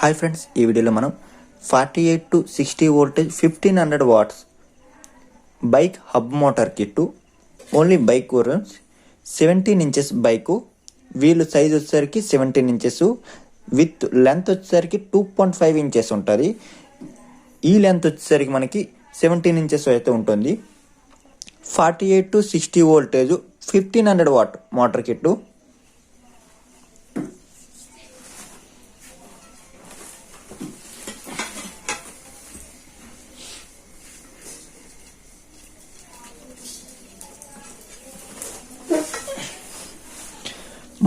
Hi friends, ఈ వీడియోలో మనం 48 to 60 voltage 1500 watts bike hub motor kit only bike వర్న్స్ 17 ఇంచెస్ బైకు వీల్ సైజ్ వచ్చేసరికి 17 ఇంచెస్ విత్ లెంత్ వచ్చేసరికి 2.5 ఇంచెస్ ఉంటుంది. ఈ లెంత్ వచ్చేసరికి మనకి 17 ఇంచెస్ అయితే ఉంటుంది. 48 to 60 voltage 1500 watt motor kit.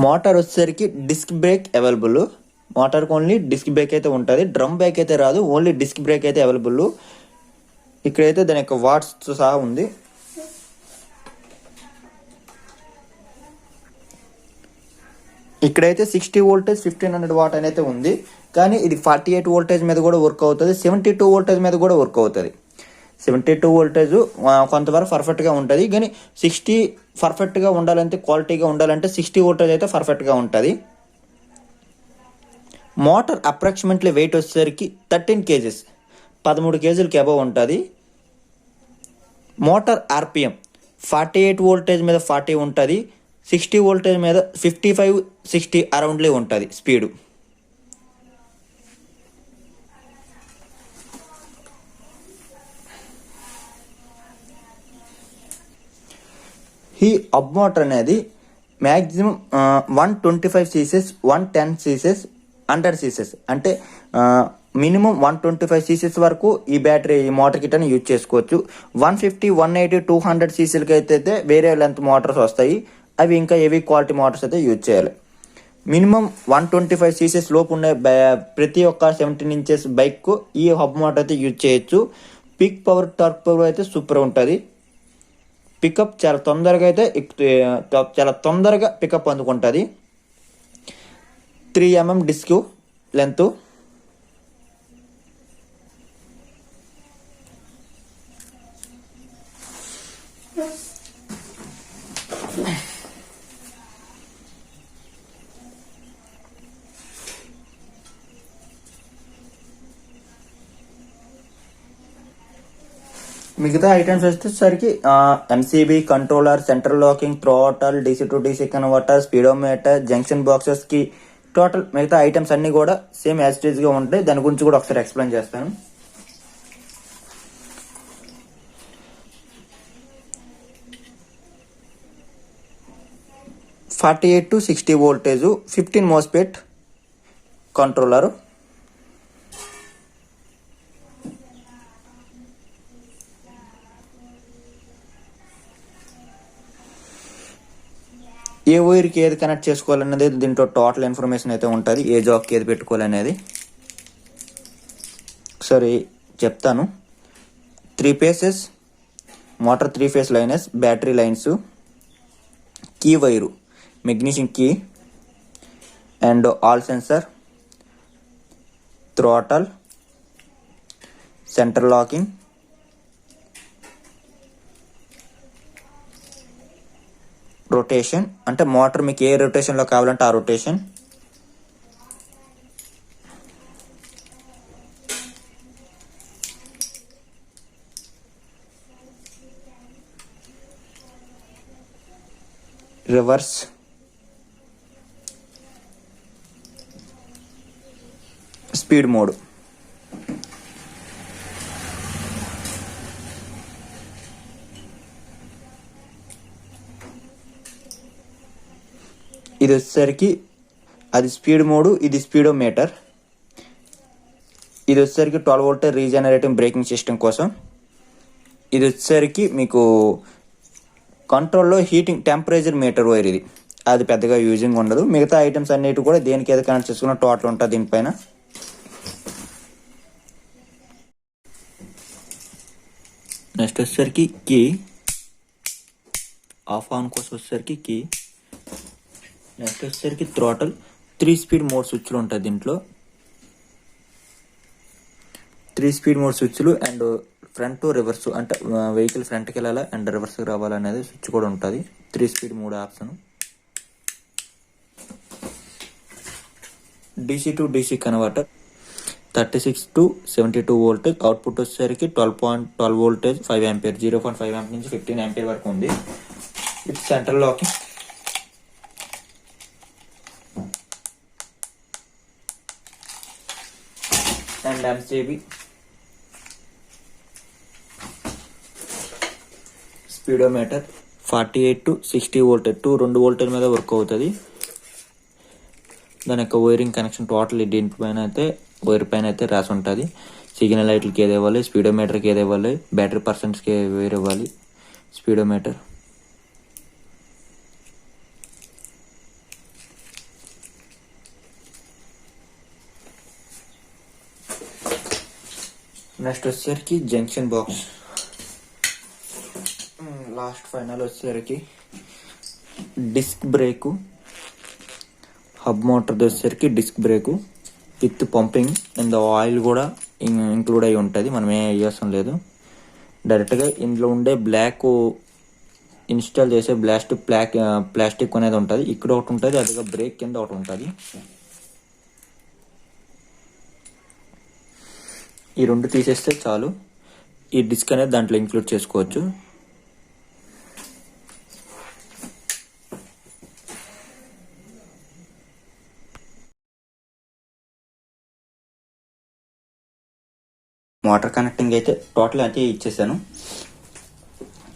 Motor వచ్చేసరికి డిస్క్ బ్రేక్ అవైలబుల్. మోటార్కి ఓన్లీ డిస్క్ బ్రేక్ అయితే ఉంటుంది, డ్రమ్ బ్రేక్ అయితే రాదు, ఓన్లీ డిస్క్ బ్రేక్ అయితే అవైలబుల్. ఇక్కడైతే దాని యొక్క వాట్స్ సహా ఉంది. ఇక్కడైతే 60 వోల్టేజ్ 1500 వాట్ అనేది ఉంది, కానీ ఇది 48 వోల్టేజ్ మీద కూడా వర్క్ అవుతుంది, 72 వోల్టేజ్ మీద కూడా వర్క్ అవుతుంది. 72 వోల్టేజ్ కొంతవరకు పర్ఫెక్ట్గా ఉంటుంది, కానీ 60 పర్ఫెక్ట్గా ఉండాలంటే, క్వాలిటీగా ఉండాలంటే 60 వోల్టేజ్ అయితే పర్ఫెక్ట్గా ఉంటుంది. మోటార్ అప్రాక్సిమేట్లీ వెయిట్ వచ్చేసరికి 13 కేజెస్ 13 కేజీలకి అబవ్ ఉంటుంది. మోటార్ ఆర్పిఎం 48 వోల్టేజ్ మీద 40 ఉంటుంది, 60 వోల్టేజ్ మీద 55-60 అరౌండ్లీ ఉంటుంది స్పీడు. ఈ హబ్ మోటార్ అనేది మ్యాక్సిమం 125 సీసెస్, 110 సీసెస్, 100 సీసెస్ అంటే మినిమం 125 సీసెస్ వరకు ఈ బ్యాటరీ ఈ మోటార్ కిట్ అని యూజ్ చేసుకోవచ్చు. 150, 180, 200 సీసీలకి అయితే వేరే లెంత్ మోటార్స్ వస్తాయి, అవి ఇంకా హెవీ క్వాలిటీ మోటార్స్ అయితే యూజ్ చేయాలి. మినిమం 125 సీసెస్ లోపు ఉండే ప్రతి ఒక్క 17 ఇంచెస్ బైక్ ఈ హబ్ మోటార్ అయితే యూజ్ చేయొచ్చు. పిక్ పవర్, టార్క్ పవర్ అయితే సూపర్ ఉంటుంది. పికప్ చాలా తొందరగా పికప్ అందుకుంటుంది. 3 mm డిస్క్ లెంత్. మిగతా ఐటమ్స్ వచ్చేసరికి MCB controller, central locking, throttle, DC to DC converter, speedometer, junction boxes కి టోటల్ మిగతా ఐటమ్స్ అన్ని కూడా సేమ్ యాజ్ ఇట్ ఈజ్ గా ఉంటాయి. దాని గురించి కూడా ఒకసారి ఎక్స్ప్లెయిన్ చేస్తాను. (48 to 60 వోల్టేజ్ 15 మోస్ఫెట్ కంట్రోలర్. ఏ వైర్కి ఏది కనెక్ట్ చేసుకోవాలనేది దీంట్లో టోటల్ ఇన్ఫర్మేషన్ అయితే ఉంటుంది, ఏ జాబ్కి ఏది పెట్టుకోవాలనేది ఒకసారి చెప్తాను. 3 phases motor, 3 phase lines, battery lines, key wire, magnesium key and hall sensor, throttle, centre locking, rotation అంటే మోటార్ మీకు ఏ రొటేషన్లో కావాలంటే ఆ రొటేషన్, రివర్స్, స్పీడ్ మోడ్. ఇది వచ్చేసరికి అది స్పీడ్ మోడ్, ఇది స్పీడోమీటర్. ఇది వచ్చేసరికి 12 వోల్ట్ రీజనరేటివ్ బ్రేకింగ్ సిస్టమ్ కోసం. ఇది వచ్చేసరికి మీకు కంట్రోల్లో హీటింగ్ టెంపరేచర్ మీటర్ వైర్. ఇది అది పెద్దగా యూజింగ్ ఉండదు. మిగతా ఐటమ్స్ అన్నిటి కూడా దేనికి ఏదో కనెక్ట్ చేసుకున్న టోటల్ ఉంటుంది దీనిపైన. నెక్స్ట్ వచ్చేసరికి కీ ఆఫ్ ఆన్ కోసం వచ్చేసరికి కీ. నెక్స్ట్ వచ్చేసరికి థ్రోటల్. 3 స్పీడ్ మోడ్ స్విచ్లు ఉంటాయి దీంట్లో. 3 స్పీడ్ మోడ్ స్విచ్లు అండ్ ఫ్రంట్ టు రివర్స్ అంటే వెహికల్ ఫ్రంట్కి వెళ్ళాలా అండ్ రివర్స్కి రావాలనేది స్విచ్ కూడా ఉంటుంది. 3 speed mode option. DC to DC converter. 36 to 72 voltage. Output వచ్చేసరికి 12.12 వోల్టేజ్, 5 ఆంపియర్, 0.5 ఆంపియర్ నుంచి 15 ఆంపియర్ వరకు ఉంది. ఇది central locking. And MCB speedometer 48 to 60 voltage, 2 voltage మీద వర్క్ అవుతుంది. దాని యొక్క వైరింగ్ కనెక్షన్ టోటల్ దీనిపైన అయితే వైర్ పైన అయితే రాసి ఉంటుంది. సిగ్నల్ లైట్లకి ఏది ఇవ్వాలి, స్పీడోమీటర్కి ఏది ఇవ్వాలి, బ్యాటరీ పర్సెంట్స్కి వేరు ఇవ్వాలి. స్పీడోమీటర్ నెక్స్ట్ వచ్చేసరికి జంక్షన్ బాక్స్. లాస్ట్ ఫైనల్ వచ్చేసరికి డిస్క్ బ్రేకు, హబ్ మోటార్ వచ్చేసరికి disc brake with pumping and oil కూడా ఇంక్లూడ్ అయి ఉంటుంది. మనం ఏ అవసరం లేదు. డైరెక్ట్గా ఇందులో ఉండే బ్లాక్ ఇన్స్టాల్ చేసే ప్లాస్టిక్ అనేది ఉంటుంది. ఇక్కడ ఒకటి ఉంటుంది, అదిగా బ్రేక్ కింద ఒకటి ఉంటుంది. ఈ రెండు తీసేస్తే చాలు. ఈ డిస్క్ అనేది దాంట్లో ఇంక్లూడ్ చేసుకోవచ్చు. మోటార్ కనెక్టింగ్ అయితే టోటల్ అయితే ఇచ్చేసాను.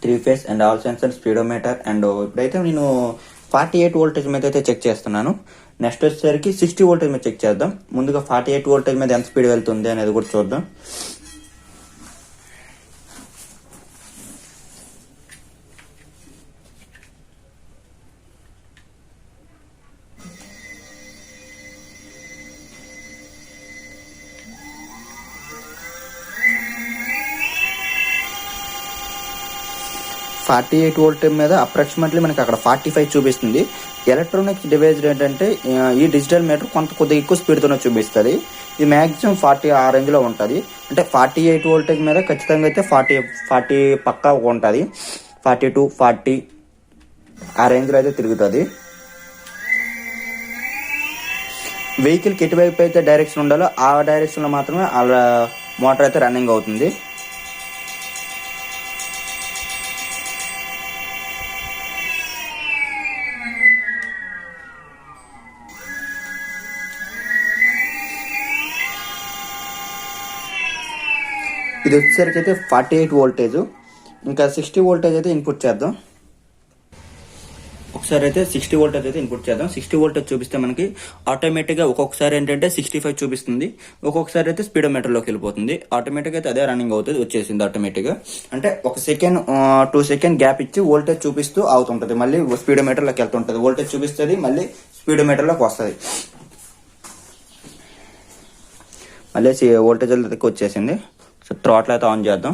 3 phase and hall sensor, speedometer. And ఇప్పుడైతే నేను 48 వోల్టేజ్ మీద అయితే చెక్ చేస్తున్నాను. నెక్స్ట్ వచ్చేసరికి 60 వోల్టేజ్ మీద చెక్ చేద్దాం. ముందుగా 48 వోల్టేజ్ మీద ఎంత స్పీడ్ వెళ్తుంది అనేది కూడా చూద్దాం. ఫార్టీ 48 వోల్టేజ్ మీద అప్రాక్సిమేట్లీ మనకి అక్కడ 45 చూపిస్తుంది. ఎలక్ట్రానిక్స్ డివైస్ ఏంటంటే ఈ డిజిటల్ మీటర్ కొద్దిగా ఎక్కువ స్పీడ్తోనే చూపిస్తుంది. ఇది మ్యాక్సిమం 40 ఆ రేంజ్లో ఉంటుంది. అంటే 48 వోల్టేజ్ మీద ఖచ్చితంగా అయితే 40 పక్కా ఉంటుంది. 42, 40 ఆ రేంజ్లో అయితే తిరుగుతుంది. వెహికల్కి ఎటువైపు అయితే డైరెక్షన్ ఉండాలో ఆ డైరెక్షన్లో మాత్రమే మోటార్ అయితే రన్నింగ్ అవుతుంది. ఇది వచ్చేసరికి అయితే 48 వోల్టేజ్. ఇంకా 60 వోల్టేజ్ అయితే ఇన్పుట్ చేద్దాం. ఒకసారి అయితే 60 వోల్టేజ్ అయితే ఇన్పుట్ చేద్దాం. 60 వోల్టేజ్ చూపిస్తే మనకి ఆటోమేటిక్గా ఒక్కొక్కసారి ఏంటంటే 65 చూపిస్తుంది, ఒక్కొక్కసారి అయితే స్పీడోమీటర్లోకి వెళ్ళిపోతుంది. ఆటోమేటిక్గా అయితే అదే రన్నింగ్ అవుతుంది, వచ్చేసింది ఆటోమేటిక్గా. అంటే 1 సెకండ్ 2 సెకండ్ గ్యాప్ ఇచ్చి వోల్టేజ్ చూపిస్తూ అవుతుంటుంది, మళ్ళీ స్పీడోమీటర్లోకి వెళ్తుంటుంది. వోల్టేజ్ చూపిస్తుంది, మళ్ళీ స్పీడోమీటర్లోకి వస్తుంది. మళ్ళీ వోల్టేజ్ వచ్చేసింది. సో థ్రాట్ల్ అయితే ఆన్ చేద్దాం.